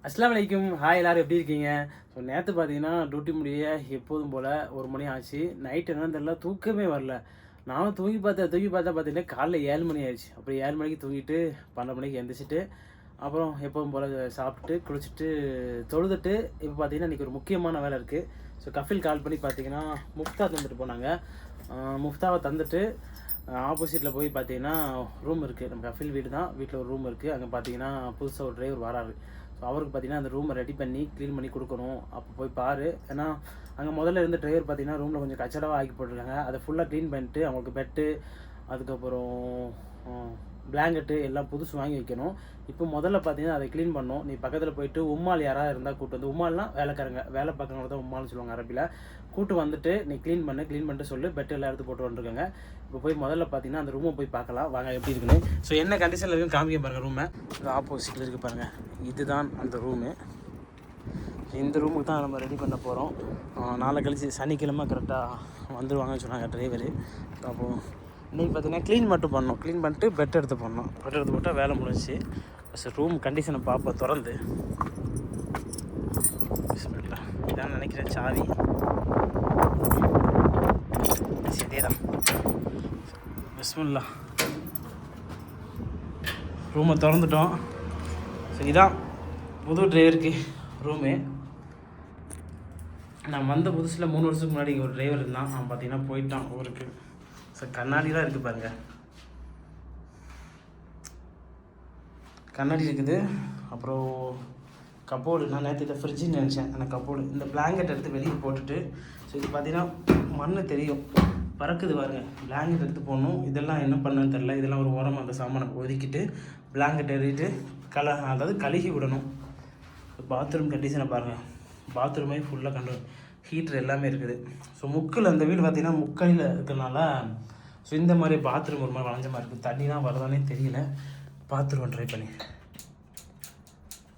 அஸ்ஸலாமு அலைக்கும். ஹாய், எல்லாரும் எப்படி இருக்கீங்க? ஸோ நேற்று பார்த்தீங்கன்னா டியூட்டி முடிய எப்போதும் போல் 1 மணி ஆச்சு. நைட் என்னன்னு தெரியல, தூக்கமே வரல. நானும் தூங்கி பார்த்தா பார்த்தீங்கன்னா காலைல 7 மணி ஆயிடுச்சு. அப்புறம் 7 மணிக்கு தூங்கிட்டு 12 மணிக்கு எந்திரிச்சிட்டு அப்புறம் எப்போதும் போல் சாப்பிட்டுட்டு குளிச்சுட்டு தொழுதுட்டு இப்போ பார்த்தீங்கன்னா இன்றைக்கி ஒரு முக்கியமான வேலை இருக்குது. ஸோ கஃபில் கால் பண்ணி பார்த்தீங்கன்னா முஃப்தா தந்துட்டு போனாங்க. முஃப்தாவை தந்துட்டு ஆப்போசிட்டில் போய் பார்த்தீங்கன்னா ரூம் இருக்குது. நம்ம கஃபில் வீடு தான், வீட்டில் ஒரு ரூம் இருக்குது. அங்கே பார்த்தீங்கன்னா புதுசாக ஒரு டிரைவர் வராரு. ஸோ அவருக்கு பார்த்தீங்கன்னா அந்த ரூமை ரெடி பண்ணி க்ளீன் பண்ணி கொடுக்கணும். அப்போ போய் பாரு. ஏன்னா அங்கே முதல்ல இருந்த டிரைவர் பார்த்தீங்கன்னா ரூமில் கொஞ்சம் கச்சடவாக ஆக்கி போட்டிருக்காங்க. அதை ஃபுல்லாக க்ளீன் பண்ணிட்டு அவங்களுக்கு பெட்டு, அதுக்கப்புறம் பிளாங்கெட்டு எல்லாம் புதுசு வாங்கி வைக்கணும். இப்போ முதல்ல பார்த்தீங்கன்னா அதை க்ளீன் பண்ணணும். நீ பக்கத்தில் போயிட்டு உம்மால் யாராவது இருந்தால் கூட்டு வந்து, உம்மால்னால் வேலைக்காரங்க, வேலை பார்க்குறவங்க தான் உம்மால்னு சொல்லுவாங்க அரபியில். கூட்டு வந்துட்டு நீ க்ளீன் பண்ணிட்டு சொல்லு, பெட்டு எல்லாம் எடுத்து போட்டு வந்துருக்காங்க. இப்போ போய் முதல்ல பார்த்தீங்கன்னா அந்த ரூமை போய் பார்க்கலாம் வாங்க எப்படி இருக்குன்னு. ஸோ என்ன கண்டிஷனில் இருக்குன்னு காமிக்க பாருங்கள். ரூமை இது ஆப்போசிட்டில் இருக்குது பாருங்கள். இதுதான் அந்த ரூமு. இந்த ரூமுக்கு தான் நம்ம ரெடி பண்ண போகிறோம். நாளை கழிச்சு சனிக்கிழமை கரெக்டாக வந்துடுவாங்கன்னு சொன்னாங்க டிரைவரு. அப்போது இன்றைக்கி பார்த்தீங்கன்னா க்ளீன் மட்டும் பண்ணோம். க்ளீன் பண்ணிட்டு பெட் எடுத்து பண்ணோம். பெட் எடுத்து போட்டால் வேலை முடிஞ்சிச்சு. ஃபஸ்ட்டு ரூம் கண்டிஷனை பார்ப்போம் திறந்து. இதான் நினைக்கிறேன் சாவி. இதே தான். பிஸ்மில்லா. ரூமை திறந்துட்டோம். ஸோ இதான் புது டிரைவருக்கு ரூமு. நான் வந்த புதுசில் 3 வருஷத்துக்கு முன்னாடி ஒரு டிரைவர் இருந்தான். அவன் பார்த்தீங்கன்னா போயிட்டான் ஊருக்கு. ஸோ கண்ணாடிலாம் இருக்குது பாருங்கள். கண்ணாடி இருக்குது. அப்புறம் கப்போர்டு, நான் நேற்று இதை ஃப்ரிட்ஜுன்னு நினச்சேன். ஆனால் கப்போர்டு, இந்த பிளாங்கெட் எடுத்து வெளியே போட்டுட்டு, ஸோ இது பார்த்தீங்கன்னா மண் தெரியும், பறக்குது பாருங்க. பிளாங்கெட் எடுத்து போடணும். இதெல்லாம் என்ன பண்ணணும்னு தெரில. இதெல்லாம் ஒரு ஓரமாக அந்த சாமானை ஒதுக்கிட்டு பிளாங்கெட் எழுதிட்டு அதாவது கழுகி விடணும். பாத்ரூம் கண்டிஷனை பாருங்கள். பாத்ரூமே ஃபுல்லாக ஹீட்ரு எல்லாமே இருக்குது. ஸோ முக்கில் அந்த வீடு பார்த்திங்கன்னா முக்கையில் இருக்கிறனால ஸோ இந்த மாதிரி பாத்ரூம் ஒரு மாதிரி வளைஞ்ச மாதிரி இருக்குது. தண்ணி தான் வரதானே தெரியல. பாத்ரூம் ட்ரை பண்ணி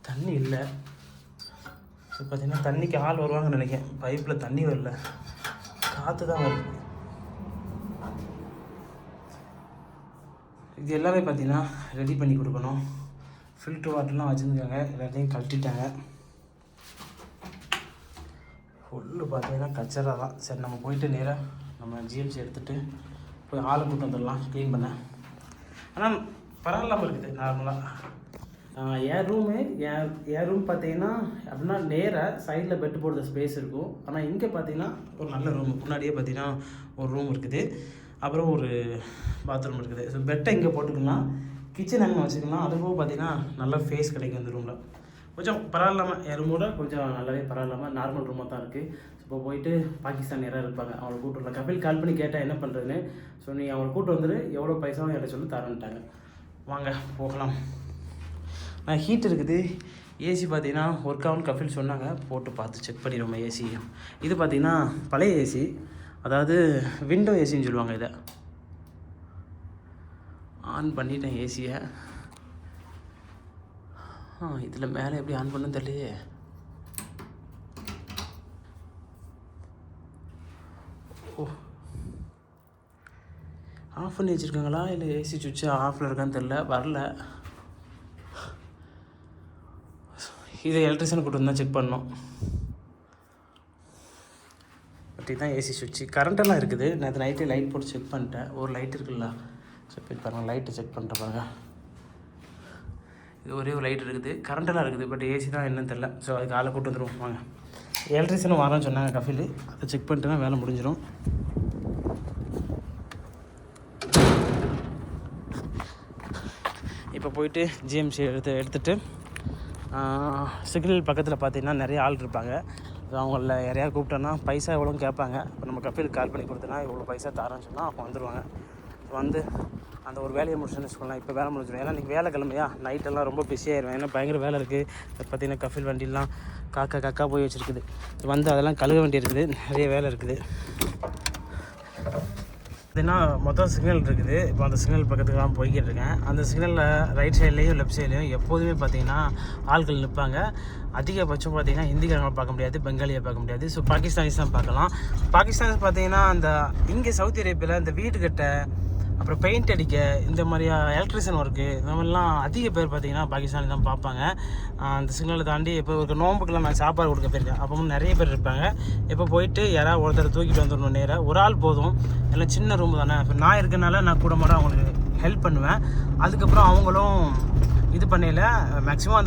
தண்ணி இல்லை. ஸோ பார்த்திங்கன்னா தண்ணிக்கு ஆள் வருவாங்கன்னு நினைக்கிறேன். பைப்பில் தண்ணி வரல, காற்று தான் வருது. இது எல்லாமே பார்த்திங்கன்னா ரெடி பண்ணி கொடுக்கணும். ஃபில்ட்ரு வாட்டர்லாம் வச்சுருக்காங்க, எல்லாத்தையும் கழட்டிட்டாங்க. ஃபுல்லு பார்த்தீங்கன்னா கச்சரா தான். சரி, நம்ம போயிட்டு நேராக நம்ம ஜிஎம்சி எடுத்துகிட்டு போய் ஆளை கூட்டு வந்துடலாம் க்ளீன் பண்ண. ஆனால் பரவாயில்லாமல் இருக்குது நார்மலாக. என் ரூம் பார்த்தீங்கன்னா அப்படின்னா நேராக சைடில் பெட்டு போடுற ஸ்பேஸ் இருக்கும். ஆனால் இங்கே பார்த்தீங்கன்னா ஒரு நல்ல ரூம். முன்னாடியே பார்த்தீங்கன்னா ஒரு ரூம் இருக்குது, அப்புறம் ஒரு பாத்ரூம் இருக்குது. ஸோ பெட்டை இங்கே போட்டுக்கலாம், கிச்சன் அங்கே வச்சுக்கலாம். அதுபோக பார்த்தீங்கன்னா நல்லா ஃபேஸ் கிடைக்கும் இந்த ரூமில். கொஞ்சம் பரவாயில்லாமல் என் ரூமோட கொஞ்சம் நல்லாவே பரவாயில்லாமல் நார்மல் ரூமாக தான் இருக்குது. இப்போ போயிட்டு பாகிஸ்தான் யாராவது இருப்பாங்க, அவங்களை கூட்டு வரல. கபில் கால் பண்ணி கேட்டால் என்ன பண்ணுறதுன்னு. ஸோ நீ அவங்களை கூட்டு வந்துட்டு எவ்வளோ பைசாவும் என்கிட்ட சொல்லி தரேன்ட்டாங்க. வாங்க போகலாம். நான் ஹீட் இருக்குது. ஏசி பார்த்தீங்கன்னா ஒர்க் ஆகும்னு கபில் சொன்னாங்க. போட்டு பார்த்து செக் பண்ணிடுவோம் ஏசி. இது பார்த்தீங்கன்னா பழைய ஏசி, அதாவது விண்டோ ஏசின்னு சொல்லுவாங்க. இதை ஆன் பண்ணிட்டேன் ஏசியை. இதில் மேலே எப்படி ஆன் பண்ணு தெரியலையே. ஓ, ஆஃப் பண்ணி வச்சுருக்காங்களா இல்லை ஏசி சுவிட்சு ஆஃபில் இருக்கான்னு தெரில, வரல. இதை எலக்ட்ரிஷியன் கூட்டு வந்து தான் செக் பண்ணோம். பட் இதுதான் ஏசி சுவிட்சு. கரண்ட்டெல்லாம் இருக்குது. நேற்று நைட்டே லைட் போட்டு செக் பண்ணிட்டேன். ஒரு லைட் இருக்குல்ல, செக் பண்ணி பாருங்கள். லைட்டு செக் பண்ணிட்டு பாருங்க. இது ஒரே ஒரு லைட் இருக்குது, கரண்ட்டெல்லாம் இருக்குது. பட் ஏசி தான் என்னன்னு தெரில. ஸோ அதுக்கு ஆளை கூட்டு வந்துடுவோம் வாங்க. எலக்ட்ரிஷியனும் வரேன்னு சொன்னாங்க கஃபில். அதை செக் பண்ணிட்டுனா வேலை முடிஞ்சிடும். இப்போ போயிட்டு ஜிஎம்சி எடுத்துகிட்டு சிக்னல் பக்கத்தில் பார்த்தீங்கன்னா நிறைய ஆள் இருப்பாங்க. அவங்கள யாரையாவது கூப்பிட்டோன்னா பைசா எவ்வளோன்னு கேட்பாங்க. இப்போ நம்ம கஃபில் கால் பண்ணி கொடுத்தோன்னா இவ்வளோ பைசா தரேன்னு சொன்னால் அவங்க வந்துடுவாங்க. வந்து அந்த ஒரு வேலையை முடிச்சுன்னு வச்சுக்கோங்களேன். இப்போ வேலை முடிஞ்சிடும். ஏன்னா இன்றைக்கி வேலை கிளம்பையா, நைட்டெல்லாம் ரொம்ப பிஸியாகிடுவேன். ஏன்னா பயங்கர வேலை இருக்குது. பார்த்திங்கன்னா கஃபில் வண்டிலாம் காக்கா போய் வச்சுருக்குது. வந்து அதெல்லாம் கழுக வேண்டி இருக்குது. நிறைய வேலை இருக்குது. பார்த்தீங்கன்னா மொத்தம் சிக்னல் இருக்குது. இப்போ அந்த சிக்னல் பக்கத்துக்குலாம் போய்கிட்டு இருக்கேன். அந்த சிக்னலில் ரைட் சைட்லேயும் லெஃப்ட் சைட்லேயும் எப்போதுமே பார்த்திங்கன்னா ஆட்கள் நிற்பாங்க. அதிகபட்சம் பார்த்திங்கன்னா ஹிந்திக்காரங்களை பார்க்க முடியாது, பெங்காலியை பார்க்க முடியாது. ஸோ பாகிஸ்தானிஸ் தான் பார்க்கலாம். பாகிஸ்தானிஸ் பார்த்திங்கன்னா அந்த இங்கே சவுதி அரேபியாவில் இந்த வீட்டுக்கிட்ட அப்புறம் பெயிண்ட் அடிக்க இந்த மாதிரியா எலக்ட்ரிஷியன் ஒர்க்கு இந்த மாதிரிலாம் அதிக பேர் பார்த்தீங்கன்னா பாகிஸ்தானி தான் பார்ப்பாங்க. அந்த சிக்னலை தாண்டி இப்போ ஒரு நோம்புக்கெல்லாம் நான் சாப்பாடு கொடுக்க போயிருக்கேன். அப்போ நிறைய பேர் இருப்பாங்க. இப்போ போயிட்டு யாராவது ஒருத்தர் தூக்கிட்டு வந்துடணும் நேராக. ஒரு ஆள் போதும், எல்லாம் சின்ன ரூம் தானே. இப்போ நான் இருக்கனால நான் கூட மாட அவங்களுக்கு ஹெல்ப் பண்ணுவேன். அதுக்கப்புறம் அவங்களும் இது பண்ணல. மேக்ஸிமம்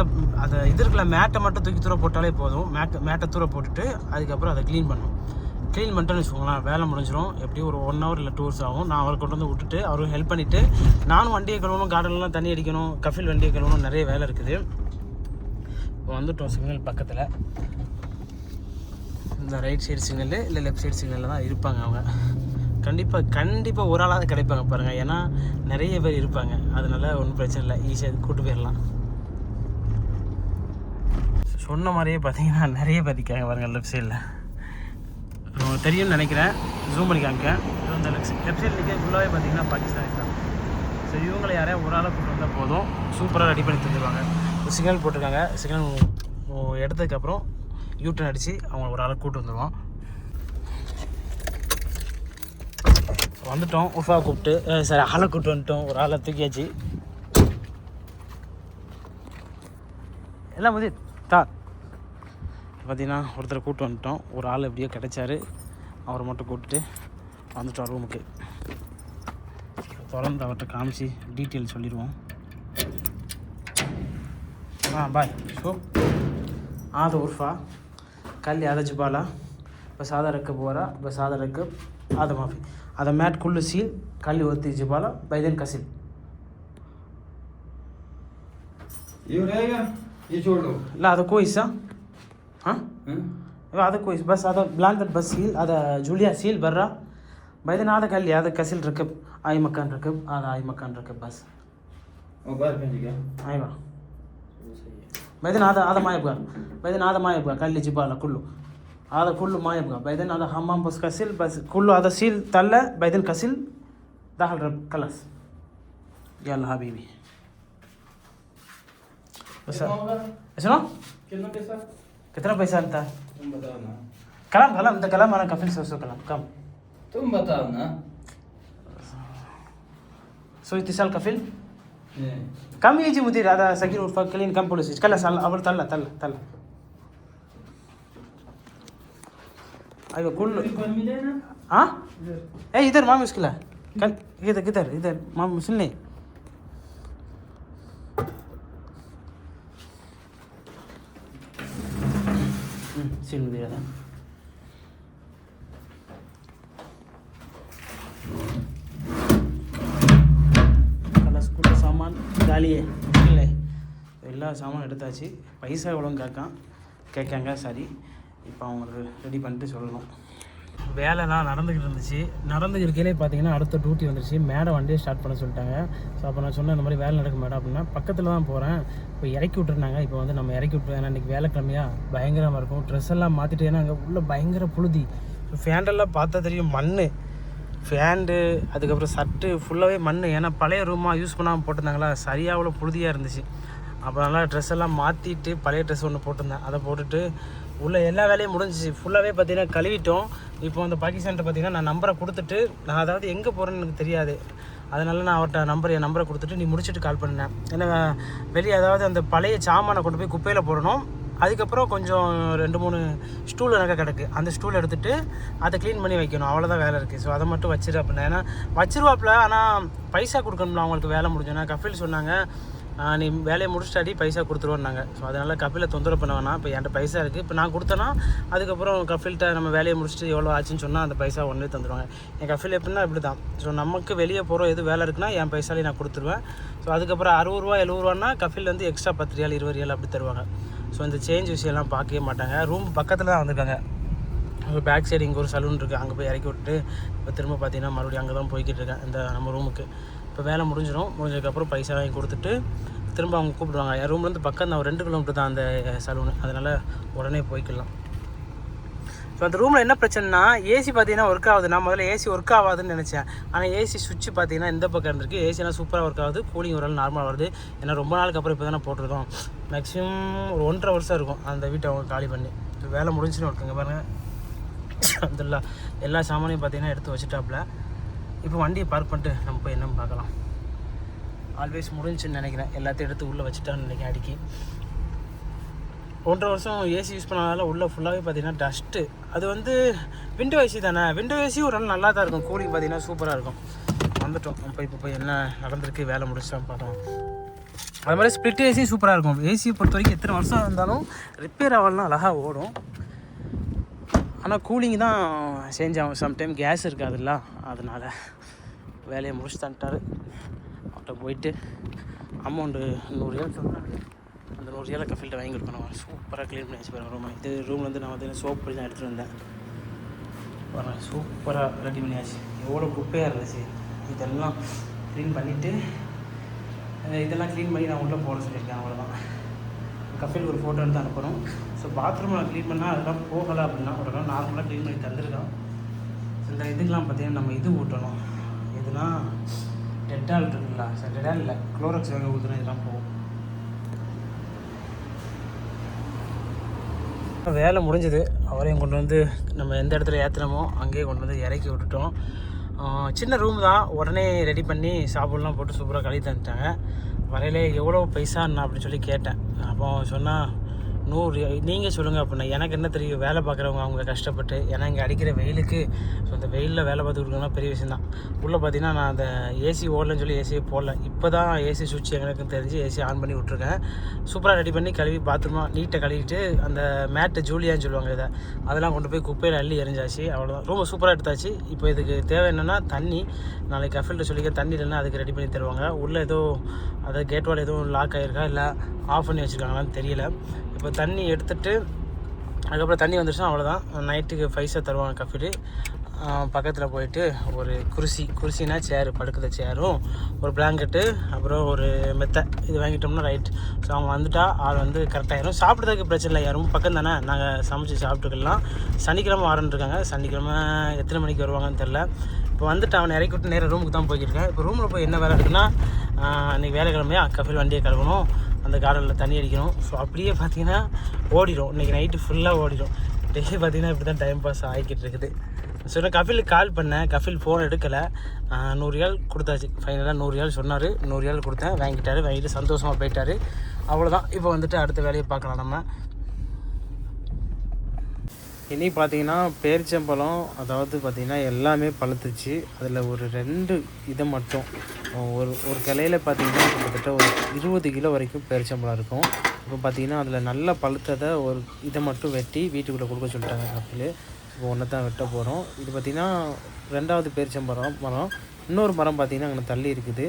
அந்த இது இருக்கிற மேட்டை மட்டும் தூக்கி தூர போட்டாலே போதும். மேட்டை தூர போட்டுட்டு அதுக்கப்புறம் அதை க்ளீன் பண்ணணும். க்ளீன் பண்ணிட்டேன்னு வச்சுக்கோங்களேன், வேலை முடிஞ்சிடும். எப்படியும் ஒரு 1 hour இல்லை 2 hours ஆகும். நான் அவரை கொண்டு வந்து விட்டுட்டு அவரும் ஹெல்ப் பண்ணிவிட்டு நானும் வண்டியை கழுவணும், கார்டன்லாம் தண்ணி அடிக்கணும், கஃபில் வண்டியை கழுவணும், நிறைய வேலை இருக்குது. இப்போ வந்துட்டோம் சிக்னல் பக்கத்தில். இந்த ரைட் சைடு சிக்னல் இல்லை லெஃப்ட் சைடு சிக்னலில் தான் இருப்பாங்க அவங்க. கண்டிப்பாக ஒரு ஆளாவது கிடைப்பாங்க பாருங்கள். ஏன்னா நிறைய பேர் இருப்பாங்க. அதனால ஒன்றும் பிரச்சனை இல்லை, ஈஸியாக கூட்டு போயிடலாம். சொன்ன மாதிரியே பார்த்தீங்கன்னா நிறைய பேர் இருக்காங்க பாருங்கள் லெஃப்ட் சைடில். தெரியும்னு நினைக்கிறேன், ஜூம் பண்ணி காமிக்கேன். இந்த லெஃப்ட் சைடு நிற்க ஃபுல்லாகவே பார்த்தீங்கன்னா பாகிஸ்தானி தான். ஸோ இவங்களை யாரையா ஒரு ஆளை கூட்டு வந்தால் போதும், சூப்பராக ரெடி பண்ணி தந்துடுவாங்க. ஒரு சிக்னல் போட்டிருக்காங்க, சிக்னல் எடுத்ததுக்கப்புறம் யூட்டன் அடித்து அவங்க ஒரு ஆளை கூட்டு வந்துடுவோம். வந்துட்டோம், உஃபா கூப்பிட்டு சரி ஆளை கூப்பிட்டு வந்துட்டோம். ஒரு ஆளை தூக்கியாச்சு. எல்லாம் வந்து பார்த்தீங்கன்னா ஒருத்தரை கூப்பிட்டு வந்துட்டோம். ஒரு ஆள் எப்படியோ கிடைச்சாரு, அவரை மட்டும் கூப்பிட்டு வந்துட்டோம் ரூமுக்கு. தொடர்ந்து அவர்கிட்ட காமிச்சு டீட்டெயில் சொல்லிடுவோம். बाय شوف هذا غرفة قال لي هذا جبالة بس هذا ركب ورا بس هذا ركب هذا ما في هذا مات كله سيل قال لي ودي جبالة بعدين كسل ये रहेगा ये छोड़ दो لا هذا كويس ها هذا كويس بس هذا بلانكت بس سيل هذا جوليا سيل برا بعدين هذا قال لي هذا كسل ركب أي مكان ركب هذا أي مكان ركب بس وبعد بنجيك أيوة بعدين هذا ما يبغى بعدين هذا ما يبغى قال لي جبالة كله هذا كله ما يبغى بعدين هذا حمام بس كسل بس كله هذا سيل طلع بعدين كسل داخل رب خلاص يلا حبيبي بس شنو कितना पैसा आता है तुम बताओ ना कलम ده कलम انا كفيل سو كلام كم तुम बताओ ना سو اتصال كفيل كم يجي مدير هذا سكين وفكلين كم بوليس كلا سال اول طلع ايوه كله ها اي इधर ما مشكله كان इधर ما مشكله सील दे रहा कलर स्कूल सामान गाली है मुश्किल है எல்லா சாமான் எடுத்தாச்சு பைசா எவ்வளோன்னு கேட்காங்க சரி இப்போ அவங்களுக்கு ரெடி பண்ணிட்டு சொல்லணும் வேலைலாம் நடந்துக்கிட்டு இருக்கையிலே பார்த்தீங்கன்னா அடுத்த டியூட்டி வந்துருச்சு மேடம் வண்டியை ஸ்டார்ட் பண்ண சொல்லிட்டாங்க ஸோ அப்போ நான் சொன்னேன் இந்த மாதிரி வேலை நடக்கும் மேடம் அப்படின்னா பக்கத்தில் தான் போகிறேன் இப்போ இறக்கி விட்டுருந்தாங்க இப்போ வந்து நம்ம இறக்கி விட்டுருவோம் ஏன்னா இன்றைக்கி வேலைக்கிழமையாக பயங்கரமாக இருக்கும் ட்ரெஸ் எல்லாம் மாற்றிட்டு ஏன்னா அங்கே உள்ள பயங்கர புழுதி ஃபேண்டெல்லாம் பார்த்தா தெரியும் மண் ஃபேண்டு அதுக்கப்புறம் சட்டு ஃபுல்லாகவே மண் ஏன்னா பழைய ரூமாக யூஸ் பண்ணாமல் போட்டிருந்தாங்களா சரியாக அவ்வளோ புழுதியாக இருந்துச்சு அப்போ நல்லா ட்ரெஸ் எல்லாம் மாற்றிட்டு பழைய ட்ரெஸ் ஒன்று போட்டிருந்தேன் அதை போட்டுட்டு உள்ள எல்லா வேலையும் முடிஞ்சிச்சு ஃபுல்லாகவே பார்த்தீங்கன்னா கழுவிட்டோம் இப்போ அந்த பாகிஸ்தான்கிட்ட பார்த்தீங்கன்னா நான் நம்பரை கொடுத்துட்டு நான் அதாவது எங்கே போகிறேன்னு எனக்கு தெரியாது அதனால நான் அவர்கிட்ட என் நம்பரை கொடுத்துட்டு நீ முடிச்சுட்டு கால் பண்ணேன் ஏன்னா வெளியே அதாவது அந்த பழைய சாமானை கொண்டு போய் குப்பையில் போடணும் அதுக்கப்புறம் கொஞ்சம் 2-3 ஸ்டூல் எனக்கு கிடக்கு அந்த ஸ்டூல் எடுத்துகிட்டு அதை க்ளீன் பண்ணி வைக்கணும் அவ்வளோதான் வேலை இருக்குது ஸோ அதை மட்டும் வச்சிரு அப்படின்னா ஏன்னா வச்சிருவாப்பில் ஆனால் பைசா கொடுக்கணும்ல அவங்களுக்கு வேலை முடிஞ்சோன்னா கஃபில் சொன்னாங்க நீ வேலையை முடிச்சிட்டாடி பைசா கொடுத்துருவோன்னாங்க ஸோ அதனால் கஃபிலை தொந்தரவு பண்ண வேணாம் இப்போ என்கிட்ட பைசா இருக்குது இப்போ நான் கொடுத்தேன்னா அதுக்கப்புறம் கஃபில்கிட்ட நம்ம வேலையை முடிச்சுட்டு எவ்வளோ ஆச்சுன்னு சொன்னால் அந்த பைசா ஒன்றே தந்துடுவாங்க என் கஃபில் எப்படின்னா இப்படி தான் ஸோ நமக்கு வெளியே போகிறோம் எது வேலை இருக்குன்னா என் பைசாலே நான் கொடுத்துருவேன் ஸோ அதுக்கப்புறம் 60 ரூபா 70 ரூபான்னா கஃபில் வந்து எக்ஸ்ட்ரா 10 ரியால் 20 ரியால் அப்படி தருவாங்க ஸோ இந்த சேஞ்ச் விஷயம்லாம் பார்க்கவே மாட்டாங்க ரூம் பக்கத்தில் தான் வந்திருக்காங்க பேக் சைடு இங்கே ஒரு சலூன் இருக்குது அங்கே போய் இறக்கி விட்டு இப்போ திரும்ப பார்த்தீங்கன்னா மறுபடியும் அங்கே தான் போய்கிட்டு இருக்கேன் இந்த நம்ம ரூமுக்கு இப்போ வேலை முடிஞ்சதுக்கப்புறம் பைசா வாங்கி கொடுத்துட்டு திரும்ப அவங்க கூப்பிடுவாங்க என் ரூம்லேருந்து பக்கம் தான் ஒரு 2 கிலோமீட்டர் தான் அந்த சலூனு அதனால் உடனே போய்க்கலாம் ஸோ அந்த ரூமில் என்ன பிரச்சனைனா ஏசி பார்த்தீங்கன்னா ஒர்க் ஆகுது நான் முதல்ல ஏசி ஒர்க் ஆகாதுன்னு நினச்சேன் ஆனால் ஏசி சுவிட்ச் பார்த்தீங்கன்னா இந்த பக்கம் இருந்திருக்கு ஏசிலாம் சூப்பராக ஒர்க் ஆகுது கூலிங் ஒரு நார்மலாக வருது ஏன்னா ரொம்ப நாளுக்கு அப்புறம் இப்போ தானே போட்டிருக்கோம் மேக்ஸிமம் ஒரு 1.5 வருஷம் இருக்கும் அந்த வீட்டை அவங்க காலி பண்ணி இப்போ வேலை முடிஞ்சுன்னு இருக்குங்க பாருங்கள் அந்த எல்லா சாமானையும் பார்த்தீங்கன்னா எடுத்து வச்சுட்டாப்புல இப்போ வண்டியை பார்க் பண்ணிட்டு நம்ம போய் என்னன்னு பார்க்கலாம். ஆல்வேஸ் முடிஞ்சுன்னு நினைக்கிறேன். எல்லாத்தையும் எடுத்து உள்ளே வச்சுட்டான்னு நினைக்கிறேன். அடிக்கி 1.5 வருஷம் ஏசி யூஸ் பண்ணாதால உள்ளே ஃபுல்லாகவே பார்த்தீங்கன்னா டஸ்ட்டு. அது வந்து விண்டோ ஏசி தானே. விண்டோ ஏசி ஒரு நாள் நல்லா தான் இருக்கும். கூலிங் பார்த்தீங்கன்னா சூப்பராக இருக்கும். வந்துட்டோம் நம்ம இப்போ போய் என்ன நடந்திருக்கு, வேலை முடிச்சுட்டான்னு பார்த்தோம். அது மாதிரி ஸ்ப்ளிட் ஏசி சூப்பராக இருக்கும். ஏசியை பொறுத்த வரைக்கும் எத்தனை வருஷம் இருந்தாலும் ரிப்பேர் ஆகலாம், அழகாக ஓடும். ஆனால் கூலிங் தான் சேஞ்ச் ஆகும். சம்டைம் கேஸ் இருக்காதுல்ல, அதனால் வேலையை முடிச்சு தந்துட்டார். அவர்கிட்ட போயிட்டு அமௌண்ட்டு 100 ரியால் சொன்னாங்க. அந்த 100 ரியாலை கஃபில்ட்ட வாங்கி கொடுக்கணும். சூப்பராக க்ளீன் பண்ணி வச்சு பாருங்கள் ரூம். இது ரூமில் வந்து நான் வந்து சோப் பண்ணி தான் எடுத்துகிட்டு வந்தேன். பாருங்கள் சூப்பராக ரெடி பண்ணியாச்சு. எவ்வளோ குப்பையாக இருந்துச்சு. இதெல்லாம் க்ளீன் பண்ணிவிட்டு இதெல்லாம் க்ளீன் பண்ணி நான் உள்ளே போட சொல்லியிருக்கேன். அவ்வளோதான். கஃபில் ஒரு ஃபோட்டோ எடுத்து அனுப்பணும். ஸோ பாத்ரூம் நான் க்ளீன் பண்ணால் அதெல்லாம் போகலை அப்படின்னா ஒரு நாள் நார்மலாக க்ளீன் பண்ணி தந்துருக்கோம். இந்த இதுக்கெலாம் பார்த்தீங்கன்னா நம்ம இது ஊட்டணும். எதுனா டெட்டால் இருக்குங்களா, சார் டெட்டால் இல்லை, குளோரக்ஸ் வாங்க ஊற்றுனா இதெல்லாம் போகும். வேலை முடிஞ்சது. அவரையும் கொண்டு வந்து நம்ம எந்த இடத்துல ஏற்றுனமோ அங்கேயே கொண்டு வந்து இறக்கி விட்டுட்டோம். சின்ன ரூம் தான். உடனே ரெடி பண்ணி சாப்பிட்லாம் போட்டு சூப்பராக கழுவி தந்துட்டாங்க. வரையிலே எவ்வளோ பைசான்னு அப்படின்னு சொல்லி கேட்டேன். அப்போ சொன்னால் 100. நீங்கள் சொல்லுங்கள் அப்படின்னா எனக்கு என்ன தெரியும், வேலை பார்க்குறவங்க அவங்க கஷ்டப்பட்டு. ஏன்னா இங்கே அடிக்கிற வெயிலுக்கு ஸோ அந்த வெயிலில் வேலை பார்த்து கொடுக்கணும்னா பெரிய விஷயம் தான். உள்ளே பார்த்தீங்கன்னா நான் அந்த ஏசி ஓடலன்னு சொல்லி ஏசியை போடல. இப்போ தான் ஏசி சுவிட்ச் எனக்கு தெரிஞ்சு ஏசி ஆன் பண்ணி விட்ருக்கேன். சூப்பராக ரெடி பண்ணி கழுவி பாத்ரூமாக நீட்டை கழுவிட்டு அந்த மேட்டு ஜூலியான்னு சொல்லுவாங்க இதை, அதெல்லாம் கொண்டு போய் குப்பையில் அள்ளி எரிஞ்சாச்சு. அவ்வளோதான். ரொம்ப சூப்பராக எடுத்தாச்சு. இப்போ இதுக்கு தேவை என்னென்னா தண்ணி. நாளைக்கு கஃபில்ட்ட சொல்லிக்க தண்ணி இல்லைன்னா அதுக்கு ரெடி பண்ணி தருவாங்க. உள்ளே ஏதோ அதை கேட் வால் எதுவும் லாக் ஆகிருக்கா இல்லை ஆஃப் பண்ணி வச்சுருக்காங்களான்னு தெரியல. இப்போ தண்ணி எடுத்துகிட்டு அதுக்கப்புறம் தண்ணி வந்துடுச்சுன்னா அவ்வளோதான். நைட்டுக்கு 5 தருவாங்க கஃபில். பக்கத்தில் போயிட்டு ஒரு குருசினா சேரு, படுக்கிற சேரும், ஒரு பிளாங்கெட்டு, அப்புறம் ஒரு மெத்தை இது வாங்கிட்டோம்னா ரைட். ஸோ அவங்க வந்துட்டா ஆள் வந்து கரெக்டாகிடும். சாப்பிட்றதுக்கு பிரச்சனை இல்லை. ரொம்ப பக்கம் தானே, நாங்கள் சமைச்சு சாப்பிட்டுக்கலாம். சனிக்கிழமை ஆரம்பிச்சிருக்காங்க. சனிக்கிழமை எத்தனை மணிக்கு வருவாங்கன்னு தெரில. இப்போ வந்துட்டு அவனை இறக்கி விட்டு நேராக ரூமுக்கு தான் போய்க்கிருக்கேன். இப்போ ரூமில் போய் என்ன வேலை இருக்குன்னா, இன்றைக்கி வேலைக்கிழமையா கஃபில் வண்டியை கழுவணும், அந்த கார்டனில் தண்ணி அடிக்கணும். ஸோ அப்படியே பார்த்தீங்கன்னா ஓடிடும். இன்றைக்கி நைட்டு ஃபுல்லாக ஓடிடும். டெய்லி பார்த்தீங்கன்னா இப்படி தான் டைம் பாஸ் ஆகிக்கிட்டு இருக்குது. ஸோ நான் கஃபிலுக்கு கால் பண்ணேன். கஃபில் ஃபோன் எடுக்கலை. 100 ரியால் கொடுத்தாச்சு. ஃபைனலாக 100 ரியால் சொன்னார். 100 ரியால் கொடுத்தேன். வாங்கிட்டு சந்தோஷமாக போயிட்டார். அவ்வளோதான். இப்போ வந்துட்டு அடுத்த வேலையை பார்க்கலாம் நம்ம. இனி பார்த்தீங்கன்னா பேரிச்சம்பழம், அதாவது பார்த்திங்கன்னா எல்லாமே பழுத்துச்சு. அதில் ஒரு 2 இதை மட்டும் ஒரு கிளையில் பார்த்திங்கன்னா கிட்டத்தட்ட ஒரு 20 கிலோ வரைக்கும் பேரிச்சம்பழம் இருக்கும். இப்போ பார்த்திங்கன்னா அதில் நல்லா பழுத்ததை ஒரு இதை மட்டும் வெட்டி வீட்டுக்குள்ளே கொடுக்க சொல்லிட்டாங்க கஃபில். இப்போ ஒன்று தான் வெட்ட போகிறோம். இது பார்த்திங்கன்னா 2வது பேரிச்சம்பழம் மரம். இன்னொரு மரம் பார்த்திங்கன்னா அங்கே தள்ளி இருக்குது.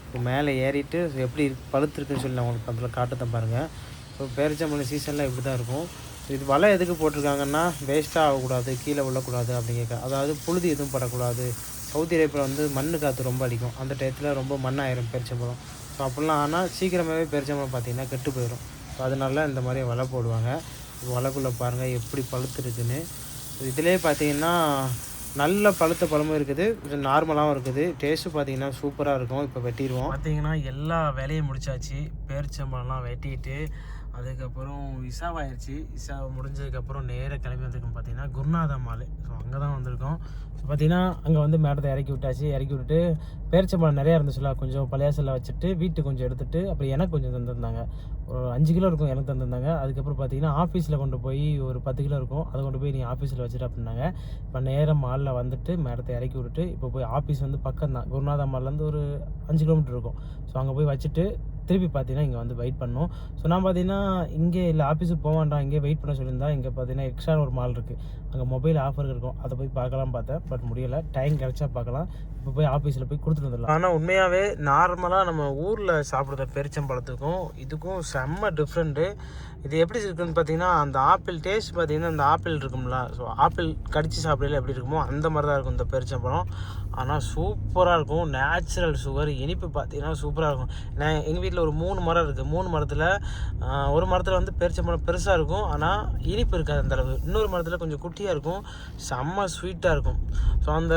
இப்போ மேலே ஏறிட்டு எப்படி பழுத்துருக்குன்னு சொல்லி நான் உங்களுக்கு அதில் காட்டத்தான் பாருங்கள். ஸோ பேரிச்சம்பழம் சீசனில் இப்படி தான் இருக்கும். இது வலை எதுக்கு போட்டிருக்காங்கன்னா வேஸ்ட்டாக ஆகக்கூடாது, கீழே விழக்கூடாது அப்படிங்க. அதாவது புழுதி எதுவும் படக்கூடாது. சவுதி அரேபியாவில் வந்து மண் காற்று ரொம்ப அடிக்கும். அந்த டயத்தில் ரொம்ப மண்ணாயிரும் பேரிச்சம்பழம். ஸோ அப்படிலாம் ஆனால் சீக்கிரமாகவே பேரிச்சம்பழம் பார்த்திங்கன்னா கெட்டு போயிடும். ஸோ அதனால இந்த மாதிரி வலை போடுவாங்க. வலைக்குள்ளே பாருங்கள் எப்படி பழுத்துருக்குன்னு. இதிலே பார்த்திங்கன்னா நல்ல பழுத்த பழமும் இருக்குது, கொஞ்சம் நார்மலாகவும் இருக்குது. டேஸ்ட்டு பார்த்திங்கன்னா சூப்பராக இருக்கும். இப்போ வெட்டிடுவோம். பார்த்திங்கன்னா எல்லா வேலையும் முடிச்சாச்சு. பேரிச்சம்பழம்லாம் வெட்டிட்டு அதுக்கப்புறம் இசாவாயிருச்சு. இசாவை முடிஞ்சதுக்கப்புறம் நேராக கிளம்பி வந்திருக்கோம் பார்த்திங்கன்னா குருநாதா மால். ஸோ அங்கே தான் வந்திருக்கோம். ஸோ பார்த்திங்கன்னா அங்கே வந்து மேடத்தை இறக்கி விட்டாச்சு. இறக்கி விட்டுட்டு பேரிச்சம்பழம் நிறையா இருந்துச்சுல, கொஞ்சம் பழையாசில் வச்சுட்டு வீட்டுக்கு கொஞ்சம் எடுத்துகிட்டு அப்புறம் எனக்கு கொஞ்சம் தந்துருந்தாங்க. ஒரு 5 கிலோ இருக்கும் எனக்கு தந்துருந்தாங்க. அதுக்கப்புறம் பார்த்திங்கன்னா ஆஃபீஸில் கொண்டு போய் ஒரு 10 கிலோ இருக்கும், அதை கொண்டு போய் நீ ஆஃபீஸில் வச்சுட்டு அப்படின்னாங்க. இப்போ நேராக மாலில் வந்துட்டு மேடத்தை இறக்கி விட்டுட்டு இப்போ போய் ஆஃபீஸ் வந்து பக்கம் தான், குருநாதா மால்லேருந்து ஒரு 5 கிலோமீட்டர் இருக்கும். ஸோ அங்கே போய் வச்சுட்டு திருப்பி பார்த்தீங்கன்னா இங்கே வந்து வெயிட் பண்ணோம். ஸோ நான் பார்த்தீங்கன்னா இங்கே இல்லை ஆஃபீஸுக்கு போக வேண்டாம், இங்கே வெயிட் பண்ண சொல்லியிருந்தா. இங்கே பார்த்தீங்கன்னா எக்ஸ்ட்ரா ஒரு மால் இருக்குது, அங்கே மொபைல் ஆஃபர் இருக்கும், அதை போய் பார்க்கலாம் பார்த்தேன். பட் முடியலை, டைம் கிடச்சா பார்க்கலாம். இப்போ போய் ஆஃபீஸில் போய் கொடுத்துட்டு வந்துடலாம். ஆனால் உண்மையாகவே நார்மலாக நம்ம ஊரில் சாப்பிட்ற பேரிச்சம்பழத்துக்கும் இதுக்கும் செம்ம டிஃப்ரெண்ட்டு. இது எப்படி இருக்குன்னு பார்த்தீங்கன்னா அந்த ஆப்பிள் டேஸ்ட் பார்த்தீங்கன்னா அந்த ஆப்பிள் இருக்கும்ல, ஸோ ஆப்பிள் கடிச்சு சாப்பிடல எப்படி இருக்குமோ அந்த மாதிரி தான் இருக்கும் இந்த பேரிச்சம்பழம். ஆனால் சூப்பராக இருக்கும். நேச்சுரல் சுகர், இனிப்பு பார்த்தீங்கன்னா சூப்பராக இருக்கும். நான் எங்கள் வீட்டில் ஒரு 3 மரம் இருக்குது. 3 மரத்தில் ஒரு மரத்தில் வந்து பேரிச்சம்பழம் பெருசாக இருக்கும், ஆனால் இனிப்பு இருக்காது அந்தளவு. இன்னொரு மரத்தில் கொஞ்சம் குட்டியாக இருக்கும், செம்ம ஸ்வீட்டாக இருக்கும். ஸோ அந்த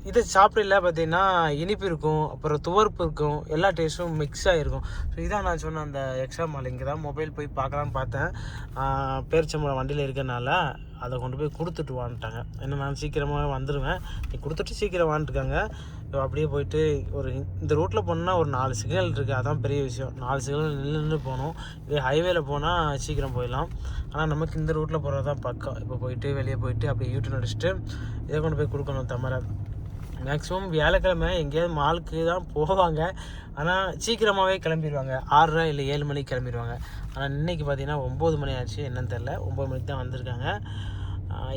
இதை சாப்பிடல பார்த்தீங்கன்னா இனிப்பு இருக்கும், அப்புறம் துவர்ப்பு இருக்கும், எல்லா டேஸ்ட்டும் மிக்ஸ் ஆகிருக்கும். ஸோ இதான் நான் சொன்ன அந்த எக்ஸ்ட்ரா மால். இங்கே தான் மொபைல் போய் பார்க்கலான்னு பார்த்தேன். பேரிச்சம்பழம் வண்டியில் இருக்கிறனால அதை கொண்டு போய் கொடுத்துட்டு வான்ட்டாங்க. ஏன்னா நான் சீக்கிரமாக வந்துடுவேன், நீ கொடுத்துட்டு சீக்கிரம் வான்ட்டுருக்காங்க. ஸோ அப்படியே போயிட்டு இந்த ரூட்டில் போனால் ஒரு 4 சிக்னல் இருக்குது, அதான் பெரிய விஷயம். 4 சிக்னல் நின்று போகணும். இதே ஹைவேல போனால் சீக்கிரம் போயிடலாம். ஆனால் நமக்கு இந்த ரூட்டில் போகிறது தான் பக்கம். இப்போ போயிட்டு வெளியே போயிட்டு அப்படியே யூடியூன் அடிச்சுட்டு இதை கொண்டு போய் கொடுக்கணும். தமரை மேக்ஸிமம் வியாழக்கிழமை எங்கேயாவது மாலுக்கு தான் போவாங்க, ஆனால் சீக்கிரமாகவே கிளம்பிடுவாங்க. 6:30 இல்லை 7 மணிக்கு கிளம்பிடுவாங்க. ஆனால் இன்றைக்கி பார்த்தீங்கன்னா 9 மணி ஆச்சு, என்னன்னு தெரில. 9 மணிக்கு தான் வந்திருக்காங்க.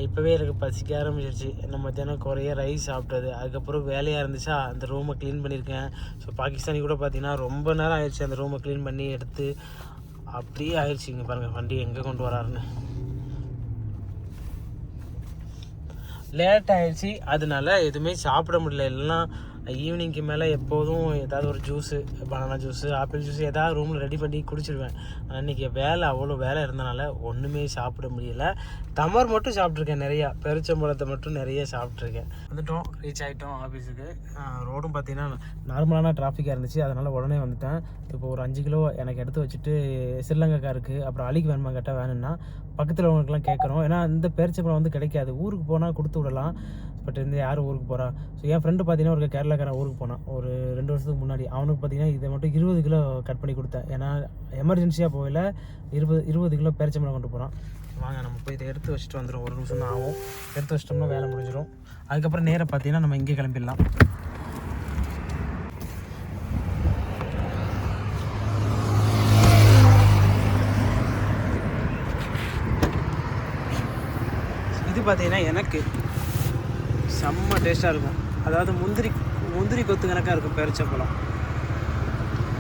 இப்போவே எனக்கு பசிக்க ஆரம்பிச்சிருச்சு. நம்ம மத்தியானம் குறைய ரைஸ் சாப்பிட்டது, அதுக்கப்புறம் வேலையாக இருந்துச்சா அந்த ரூமை க்ளீன் பண்ணியிருக்கேன். ஸோ பாகிஸ்தானி கூட பார்த்தீங்கன்னா ரொம்ப நேரம் ஆயிடுச்சு அந்த ரூமை க்ளீன் பண்ணி எடுத்து. அப்படியே ஆயிடுச்சு. இங்கே பாருங்கள் வண்டி எங்கே கொண்டு வராருன்னு. லேட் ஆகிடுச்சு, அதனால எதுவுமே சாப்பிட முடியல. இல்லைன்னா ஈவினிங்க்கு மேலே எப்போதும் ஏதாவது ஒரு juice, banana juice, apple juice ஏதாவது ரூமில் ரெடி பண்ணி குடிச்சிடுவேன். அன்றைக்கி அவ்வளோ வேலை இருந்தனால ஒன்றுமே சாப்பிட முடியல. தமர் மட்டும் சாப்பிட்ருக்கேன், நிறையா பெருச்சம்பழத்தை மட்டும் நிறைய சாப்பிட்ருக்கேன். வந்துட்டோம், ரீச் ஆகிட்டோம் ஆஃபீஸுக்கு. ரோடும் பார்த்திங்கன்னா நார்மலான டிராஃபிக்காக இருந்துச்சு, அதனால் உடனே வந்துட்டேன். இப்போ ஒரு 5 கிலோ எனக்கு எடுத்து வச்சுட்டு ஸ்ரீலங்காக்காருக்கு அப்புறம் அலிக்கு வேணுமா கேட்டால் வேணும்னா பக்கத்தில் உள்ளவங்களுக்குலாம் கேட்குறோம். ஏன்னா இந்த பேரிச்சம்பழம் வந்து கிடைக்காது, ஊருக்கு போனால் கொடுத்து விடலாம். பட் இந்த யாரும் ஊருக்கு போகிறா. ஸோ என் ஃப்ரெண்டு பார்த்தீங்கன்னா ஒரு கேரளாக்காரன் ஊருக்கு போனான் ஒரு 2 வருஷத்துக்கு முன்னாடி. அவனுக்கு பார்த்தீங்கன்னா இதை மட்டும் 20 கிலோ கட் பண்ணி கொடுத்தேன். ஏன்னா எமர்ஜென்சியாக போகல 20 கிலோ பேரிச்சம்பழம் கொண்டு போகிறான். வாங்க நம்ம போய் இதை எடுத்து வச்சுட்டு வந்துடும். ஒரு நிமிஷம் தான் ஆகும், எடுத்து வச்சிட்டோம்னா வேலை முடிஞ்சிடும். அதுக்கப்புறம் நேராக பார்த்தீங்கன்னா நம்ம இங்கே கிளம்பிடலாம். இது பார்த்தீங்கன்னா எனக்கு செம்ம டேஸ்ட்டாக இருக்கும். அதாவது முந்திரி கொத்து கணக்காக இருக்கும் பேரிச்சம்பழம்.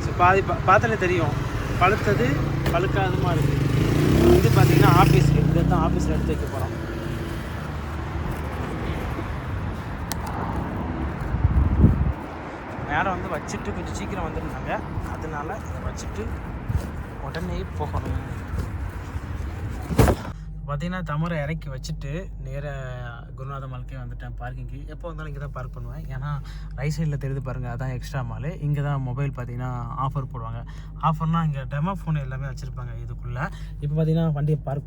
ஸோ பாதி பார்த்தாலே தெரியும் பழுத்தது பழுக்காதுமா இருக்குது. இது பார்த்தீங்கன்னா ஆஃபீஸ்க்கு, இதை தான் ஆஃபீஸில் எடுத்து வைக்க போகிறோம். நேரம் வந்து வச்சுட்டு கொஞ்சம் சீக்கிரம் வந்துருந்தாங்க, அதனால இதை வச்சுட்டு உடனே போகணும். பார்த்தீங்கன்னா தமரை இறக்கி வச்சுட்டு நேராக குருநாத மாலுக்கே வந்துட்டேன் பார்க்கிங்க்கு. எப்போ வந்தாலும் இங்கே தான் பார்க் பண்ணுவேன். ஏன்னா ரைட் சைடில் தெரியுது பாருங்கள், அதான் எக்ஸ்ட்ரா மால். இங்கே தான் மொபைல் பார்த்தீங்கன்னா ஆஃபர் போடுவாங்க. ஆஃபர்னால் இங்கே டெமோ ஃபோன் எல்லாமே வச்சுருப்பாங்க இதுக்குள்ளே. இப்போ பார்த்தீங்கன்னா வண்டியை பார்க்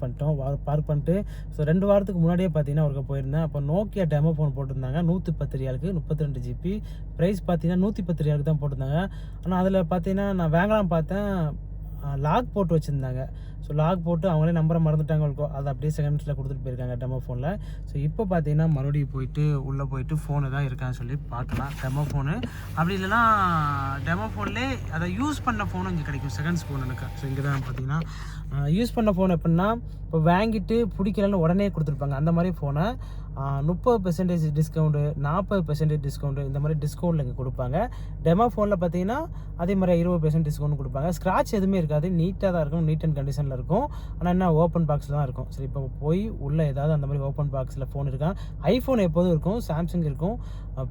பண்ணிட்டு ஸோ 2 வாரத்துக்கு முன்னாடியே பார்த்தீங்கன்னா ஒருக்க போயிருந்தேன். அப்போ நோக்கியா டெமோ ஃபோன் போட்டிருந்தாங்க 110 ரியாலுக்கு 32 GB. ப்ரைஸ் பார்த்தீங்கன்னா 110 ரியாலுக்கு தான் போட்டிருந்தாங்க. ஆனால் அதில் பார்த்தீங்கன்னா நான் வாங்கலாம் பார்த்தேன், லாக் போட்டு வச்சுருந்தாங்க. ஸோ லாக் போட்டு அவங்களே நம்பரை மறந்துட்டாங்க இருக்கும், அதை அப்படியே செகண்ட்ஸில் கொடுத்துட்டு போயிருக்காங்க டெமோ ஃபோனில். ஸோ இப்போ பார்த்தீங்கன்னா மறுபடியும் போயிட்டு உள்ளே போயிட்டு ஃபோனு தான் இருக்கான்னு சொல்லி பார்க்கலாம். டெமோ ஃபோனு அப்படி இல்லைன்னா டெமோ ஃபோன்லேயே அதை யூஸ் பண்ண ஃபோனும் இங்கே கிடைக்கும், செகண்ட்ஸ் ஃபோன் எனக்கு. ஸோ இங்கே தான் பார்த்தீங்கன்னா யூஸ் பண்ண ஃபோன் எப்படின்னா இப்போ வாங்கிட்டு பிடிக்கலன்னு உடனே கொடுத்துருப்பாங்க. அந்த மாதிரி ஃபோனை 30% டிஸ்கவுண்ட்டு, 40% டிஸ்கவுண்ட்டு, இந்த மாதிரி டிஸ்கவுண்ட்டில் இங்கே கொடுப்பாங்க. டெமோ ஃபோனில் பார்த்தீங்கன்னா அதே மாதிரி 20% டிஸ்கவுண்ட் கொடுப்பாங்க. ஸ்க்ராட்ச் எதுவுமே இருக்காது, நீட்டாக தான் இருக்கும், நீட் அண்ட் கண்டிஷனில் இருக்கும். ஆனால் என்ன ஓப்பன் பாக்ஸில் தான் இருக்கும். சரி இப்போ போய் உள்ளே ஏதாவது அந்த மாதிரி ஓப்பன் பாக்ஸில் ஃபோன் இருக்கா. ஐஃபோன் எப்போதும் இருக்கும், சாம்சங் இருக்கும்.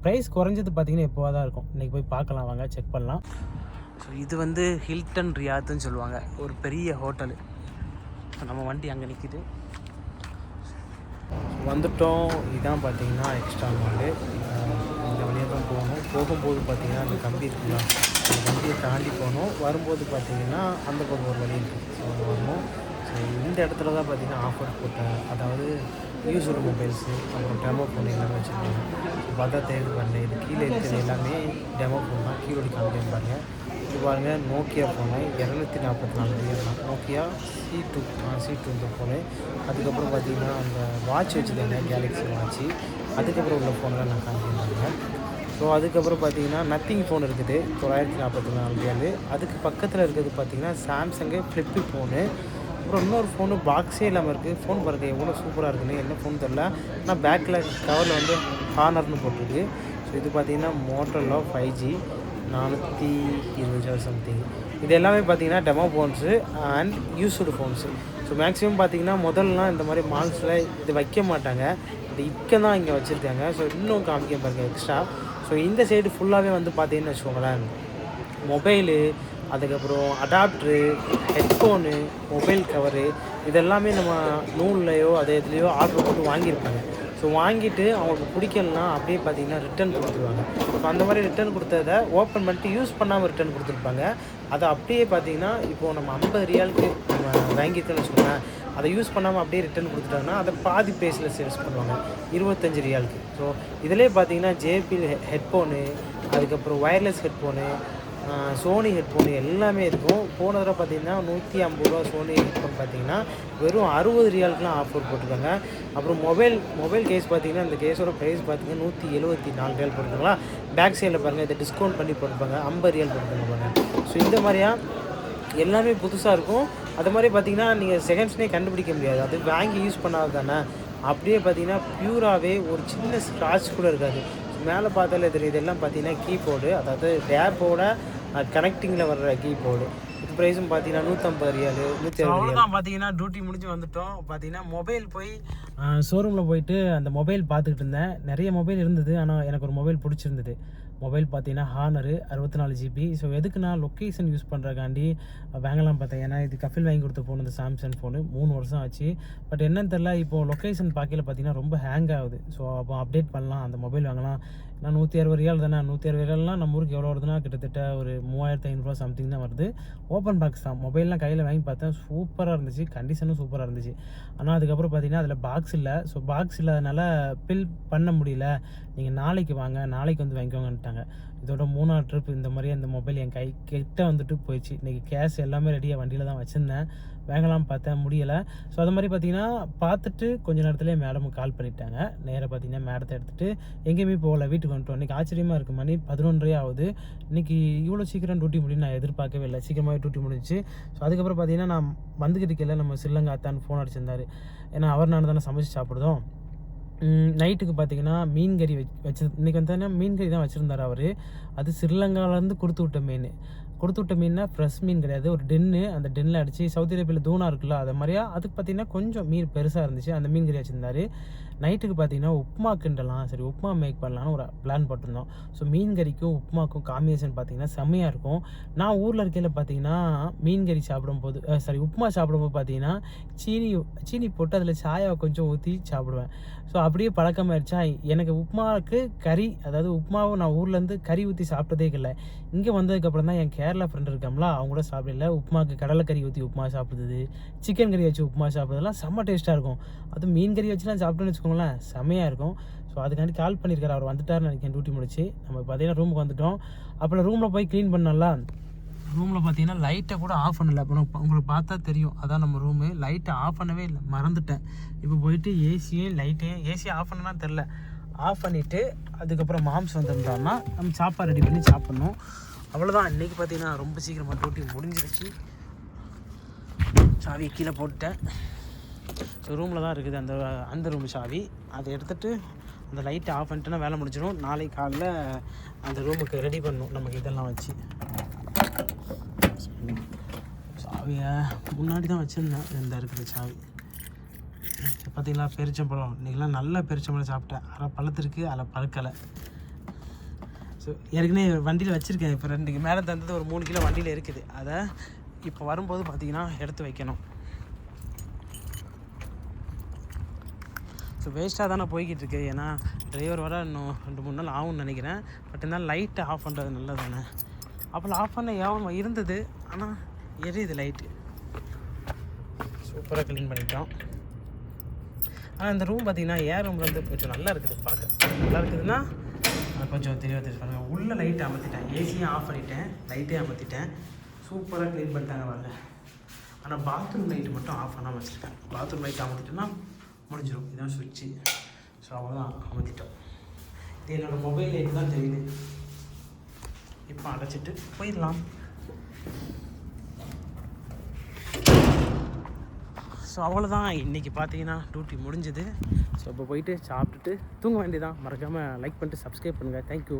ப்ரைஸ் குறைஞ்சது பார்த்தீங்கன்னா எப்போவாக தான் இருக்கும். இன்றைக்கி போய் பார்க்கலாம், வாங்க செக் பண்ணலாம். ஸோ இது வந்து ஹில்டன் ரியாத்துன்னு சொல்லுவாங்க, ஒரு பெரிய ஹோட்டலு. நம்ம வண்டி அங்கே நிற்கிது, வந்துட்டோம். இதான் பார்த்தீங்கன்னா எக்ஸ்ட்ரா மாலு. இந்த வழியாக தான் போகணும். போகும்போது பார்த்தீங்கன்னா அந்த கம்பி இருக்குங்களா, அந்த கம்பியை தாண்டி போகணும். வரும்போது பார்த்தீங்கன்னா அந்த பக்கம் ஒரு வழி இருக்குது. ஸோ வரணும். ஸோ இந்த இடத்துல தான் பார்த்தீங்கன்னா ஆஃபர் போட்டேன். அதாவது யூஸ்டு மொபைல்ஸு அப்புறம் டெமோ ஃபோன் எல்லாமே வச்சுருக்காங்க. ஸோ பார்த்தா தெரியுது பாருங்கள், இது கீழே இருக்கிறது எல்லாமே டெமோ ஃபோன் தான். கீழே காமிக்க பாருங்கள். இது பாருங்கள் நோக்கியா ஃபோனு 244 ரியால் தான். நோக்கியா C2 இந்த ஃபோனு. அதுக்கப்புறம் பார்த்தீங்கன்னா அந்த வாட்ச் வச்சுருக்காங்க, கேலக்ஸி வாட்ச்சு. அதுக்கப்புறம் உள்ள ஃபோனெலாம் நான் காமிக்கிறேன். ஸோ அதுக்கப்புறம் பார்த்தீங்கன்னா நத்திங் ஃபோன் இருக்குது 944 ரியால். அதுக்கு பக்கத்தில் இருக்கிறது பார்த்தீங்கன்னா சாம்சங்கு ஃப்ளிப்பு ஃபோனு. அப்புறம் இன்னொரு ஃபோனு பாக்ஸே இல்லாமல் இருக்குது. ஃபோன் பாருங்கள் எவ்வளோ சூப்பராக இருக்குன்னு, என்ன ஃபோன் தெரில. ஆனால் பேக்கில் கவரில் வந்து ஹானர்னு போட்டிருக்கு. ஸோ இது பார்த்தீங்கன்னா மோட்டோலா 5G 420 சம்திங். இது எல்லாமே பார்த்தீங்கன்னா demo phones and used phones. So maximum பார்த்தீங்கன்னா முதல்லாம் இந்த மாதிரி மால்ஸில் இது வைக்க மாட்டாங்க, இது இங்கே தான் இங்கே வச்சுருக்காங்க. ஸோ இன்னும் காமிக்க பாருங்கள் எக்ஸ்ட்ரா. ஸோ இந்த சைடு ஃபுல்லாகவே வந்து பார்த்தீங்கன்னு வச்சுக்கோங்களேன், மொபைலு, அதுக்கப்புறம் அடாப்ட்ரு, ஹெட்ஃபோனு, மொபைல் கவரு, இதெல்லாமே நம்ம நூல்லையோ அதே இதுலேயோ ஆர்டர் போட்டு வாங்கியிருப்பாங்க. ஸோ வாங்கிட்டு அவங்களுக்கு பிடிக்கலனா அப்படியே பார்த்தீங்கன்னா ரிட்டன் கொடுத்துருவாங்க. இப்போ அந்த மாதிரி ரிட்டன் கொடுத்ததை ஓப்பன் பண்ணிட்டு யூஸ் பண்ணாமல் ரிட்டன் கொடுத்துருப்பாங்க. அதை அப்படியே பார்த்தீங்கன்னா இப்போது நம்ம 50 ரியாலுக்கு நம்ம வாங்கியிருக்கோன்னு வச்சுக்கோங்களேன், அதை யூஸ் பண்ணாமல் அப்படியே ரிட்டர்ன் கொடுத்துட்டாங்கன்னா அதை பாதி ப்ரைஸில் சேல்ஸ் பண்ணுவாங்க 25 ரியாலுக்கு. ஸோ இதிலே பார்த்தீங்கன்னா JBL ஹெட்ஃபோனு, அதுக்கப்புறம் ஒயர்லெஸ் ஹெட்ஃபோனு, சோனி ஹெட்ஃபோனு எல்லாமே இருக்கும். போன தடவை பார்த்தீங்கன்னா 150 ரூபா சோனி ஹெட்ஃபோன் பார்த்தீங்கன்னா வெறும் 60 ரியாலுக்குலாம் ஆஃபர் போட்டிருக்காங்க. அப்புறம் மொபைல் கேஸ் பார்த்தீங்கன்னா இந்த கேஸோட ப்ரைஸ் பார்த்தீங்கன்னா 174 ரியால் போட்டிருக்காங்களா. பேக் சைடில் பாருங்கள், இதை டிஸ்கவுண்ட் பண்ணி போட்டிருப்பாங்க 50 ரியால் போட்டிருக்காங்க பாருங்கள். ஸோ இந்த மாதிரியா எல்லாமே புதுசாக இருக்கும். அது மாதிரி பார்த்தீங்கன்னா நீங்கள் செகண்ட்ஸ்னே கண்டுபிடிக்க முடியாது, அது வாங்கி யூஸ் பண்ணாது தானே. அப்படியே பார்த்தீங்கன்னா ப்யூராகவே ஒரு சின்ன ஸ்க்ராட்ச் கூட இருக்காது. மேலே பார்த்தாலே தெரியுது, இதெல்லாம் பார்த்தீங்கன்னா கீபோர்டு, அதாவது டேப்போட கனெக்டிங்கில் வர்ற கீபோர்டு. இது ப்ரைஸும் பார்த்தீங்கன்னா 150 ரியாலு 160 அவ்வளோதான். பார்த்தீங்கன்னா டியூட்டி முடிஞ்சு வந்துட்டோம். பார்த்தீங்கன்னா மொபைல் போய் ஷோரூமில் போயிட்டு அந்த மொபைல் பார்த்துக்கிட்டு இருந்தேன். நிறைய மொபைல் இருந்தது, ஆனால் எனக்கு ஒரு மொபைல் பிடிச்சிருந்தது. மொபைல் பார்த்தீங்கன்னா ஹானர் 64 GB. ஸோ எதுக்கு நான் லொக்கேஷன் யூஸ் பண்ணுறக்காண்டி வாங்கலாம் பார்த்தேன். ஏன்னா இது கஃபில் வாங்கி கொடுத்த ஃபோன், இந்த சாம்சங் ஃபோனு 3 வருஷம் ஆச்சு. பட் என்னன்னு தெரில, இப்போது லொக்கேஷன் பார்க்கல பார்த்தீங்கன்னா ரொம்ப ஹேங் ஆகுது. ஸோ அப்போ அப்டேட் பண்ணலாம், அந்த மொபைல் வாங்கலாம். நான் 160 ரியால் தானே, 160 ரியால்லாம் நம்ம ஊருக்கு எவ்வளோ வருதுன்னா கிட்டத்தட்ட ஒரு 3500 சம்திங் தான் வருது. ஓப்பன் பாக்ஸ் தான். மொபைல்லாம் கையில் வாங்கி பார்த்தேன், சூப்பராக இருந்துச்சு, கண்டிஷனும் சூப்பராக இருந்துச்சு. ஆனால் அதுக்கப்புறம் பார்த்தீங்கன்னா அதில் பாக்ஸ் இல்லை. ஸோ பாக்ஸ் இல்லாதனால பில் பண்ண முடியல. நீங்கள் நாளைக்கு வாங்க, நாளைக்கு வந்து வாங்கிக்கோங்கன்ட்டாங்க. இதோட 3ஆவது ட்ரிப் இந்த மாதிரி அந்த மொபைல் என் கை கிட்ட வந்துட்டு போயிடுச்சு. இன்றைக்கி கேஷ் எல்லாமே ரெடியாக வண்டியில் தான் வச்சுருந்தேன், வாங்கலாம் பார்த்தேன், முடியலை. ஸோ அது மாதிரி பார்த்தீங்கன்னா பார்த்துட்டு கொஞ்ச நேரத்துலேயே மேடமும் கால் பண்ணிட்டாங்க. நேராக பார்த்தீங்கன்னா மேடத்தை எடுத்துகிட்டு எங்கேயுமே போகல, வீட்டுக்கு வந்துட்டோம். இன்றைக்கி ஆச்சரியமாக இருக்குது, மணி 11:30 ஆகுது. இன்றைக்கி இவ்வளோ சீக்கிரம் டியூட்டி முடியும் நான் எதிர்பார்க்கவே இல்லை. சீக்கிரமாகவே டியூட்டி முடிஞ்சிச்சு. ஸோ அதுக்கப்புறம் பார்த்தீங்கன்னா நான் வந்துக்கிட்டு இருக்கல, நம்ம சில்லங்க அத்தான்னு ஃபோன் அடிச்சிருந்தார். ஏன்னா அவர் நான் தானே சமைச்சு சாப்பிடுதோம். நைட்டுக்கு பார்த்தீங்கன்னா மீன் கறி வச்சு இன்றைக்கி வந்து மீன் கறி தான் வச்சுருந்தார் அவர். அது ஸ்ரீலங்காவிலேருந்து கொடுத்து விட்ட மீன்னா ஃப்ரெஷ் மீன் கிடையாது, ஒரு டென்னு. அந்த டென்னில் அடித்து சவுதி அரேபியாவில் தூணா இருக்குல்ல, அது மாதிரியா அதுக்கு பார்த்தீங்கன்னா கொஞ்சம் மீன் பெருசாக இருந்துச்சு. அந்த மீன் கறி வச்சுருந்தார். நைட்டுக்கு பார்த்தீங்கன்னா உப்புமா கிண்டலாம், சரி உப்புமா மேக் பண்ணலான்னு ஒரு பிளான் போட்டிருந்தோம். ஸோ மீன் கறிக்கும் உப்புமாக்கும் காம்பினேஷன் பார்த்தீங்கன்னா செம்மையாக இருக்கும். நான் ஊரில் இருக்கையில் பார்த்தீங்கன்னா மீன் கறி சாப்பிடும்போது உப்புமா சாப்பிடும்போது பார்த்தீங்கன்னா சீனி போட்டு அதில் சாயாவை கொஞ்சம் ஊற்றி சாப்பிடுவேன். ஸோ அப்படியே பழக்கமாகிடுச்சா. எனக்கு உப்புமாவுக்கு கறி, அதாவது உப்புமாவை நான் ஊர்லேருந்து கறி ஊற்றி சாப்பிட்டதே இல்லை. இங்கே வந்ததுக்கப்புறம் தான் என் கேரளா ஃப்ரெண்ட் இருக்காங்களா, அவங்க கூட சாப்பிடல. உப்புமாவுக்கு கடலைக்கறி ஊற்றி உப்புமா சாப்பிடுறது, சிக்கன் கறி வச்சு உப்புமா சாப்பிட்றதுலாம் செம்ம டேஸ்ட்டாக இருக்கும். அதுவும் மீன் கறி வச்சுலாம் சாப்பிட்டோன்னு வச்சுக்கோங்களேன், செம்மையாக இருக்கும். ஸோ அதுக்காண்டி கால் பண்ணியிருக்காரு, அவர் வந்துட்டார்னு நினைக்கிறேன் டியூட்டி முடிச்சு. நம்ம பார்த்தீங்கன்னா ரூமுக்கு வந்துவிட்டோம். அப்புறம் ரூமில் போய் க்ளீன் பண்ணலாம். ரூமில் பார்த்தீங்கன்னா லைட்டை கூட ஆஃப் பண்ணலை. அப்புறம் உங்களுக்கு பார்த்தா தெரியும், அதான் நம்ம ரூமு. லைட்டை ஆஃப் பண்ணவே இல்லை, மறந்துட்டேன். இப்போ போயிட்டு ஏசி ஆஃப் பண்ணனா தெரில, ஆஃப் பண்ணிவிட்டு அதுக்கப்புறம் மாம்ஸ் வந்துருந்தோம்னா நம்ம சாப்பாடு ரெடி பண்ணி சாப்பிட்ணும். அவ்வளோதான். இன்றைக்கி பார்த்தீங்கன்னா ரொம்ப சீக்கிரமாக டியூட்டி முடிஞ்சிருச்சு. சாவியை கீழே போட்டுட்டேன். ஸோ ரூமில் தான் இருக்குது அந்த ரூம் சாவி. அதை எடுத்துகிட்டு அந்த லைட்டை ஆஃப் பண்ணிட்டேன்னா வேலை முடிஞ்சிடும். நாளைக்கு காலைல அந்த ரூமுக்கு ரெடி பண்ணணும் நமக்கு இதெல்லாம் வச்சு. சாவியை முன்னாடி தான் வச்சுருந்தேன், இந்த இருக்குது சாவி. பார்த்தீங்களா பெரிச்சம்பழம், இன்றைக்கெலாம் நல்ல பெரிச்சம்பழம் சாப்பிட்டேன். அரை பழத்திற்கு அரை பழுக்கலை. ஸோ ஏற்கனவே வண்டியில் வச்சுருக்கேன். இப்போ 2 மேலே தந்தது ஒரு 3 கிலோ வண்டியில் இருக்குது. அதை இப்போ வரும்போது பார்த்தீங்கன்னா எடுத்து வைக்கணும். ஸோ வேஸ்ட்டாக தானே போய்கிட்டு இருக்கு. ஏன்னா டிரைவர் வர இன்னும் 2-3 நாள் ஆகும்னு நினைக்கிறேன். பட் இருந்தாலும் லைட்டை ஆஃப் பண்ணுறது நல்லது தானே. அப்போ ஆஃப் பண்ண ஏவம் இருந்தது, ஆனால் எரியுது லைட்டு. சூப்பராக க்ளீன் பண்ணிட்டோம். ஆனால் இந்த ரூம் பார்த்திங்கன்னா ஏர் ரூமில் வந்து கொஞ்சம் நல்லா இருக்குது, பார்க்க நல்லா இருக்குதுன்னா கொஞ்சம் தெளிவாக தெரிஞ்சுப்பாங்க. உள்ளே லைட்டை அமர்த்திட்டேன், ஏசியும் ஆஃப் பண்ணிட்டேன், லைட்டையும் அமர்த்திட்டேன். சூப்பராக க்ளீன் பண்ணிட்டாங்க வரல. ஆனால் பாத்ரூம் லைட்டு மட்டும் ஆஃப் பண்ணாமல் வச்சுருக்கேன். பாத்ரூம் லைட் அமர்த்திட்டோன்னா முடிஞ்சிடும். இதுதான் சுவிட்சு. ஸோ அவ்வளோதான், அமர்த்திட்டோம். இது என்னோடய மொபைல் லைட்டு தான் தெரியுது. இப்போ அடைச்சிட்டு போயிடலாம். ஸோ அவ்வளோதான். இன்றைக்கி பார்த்தீங்கன்னா டியூட்டி முடிஞ்சுது. ஸோ இப்போ போயிட்டு சாப்பிட்டுட்டு தூங்க வேண்டியதான். மறக்காமல் லைக் பண்ணிட்டு சப்ஸ்கிரைப் பண்ணுங்கள். தேங்க்யூ.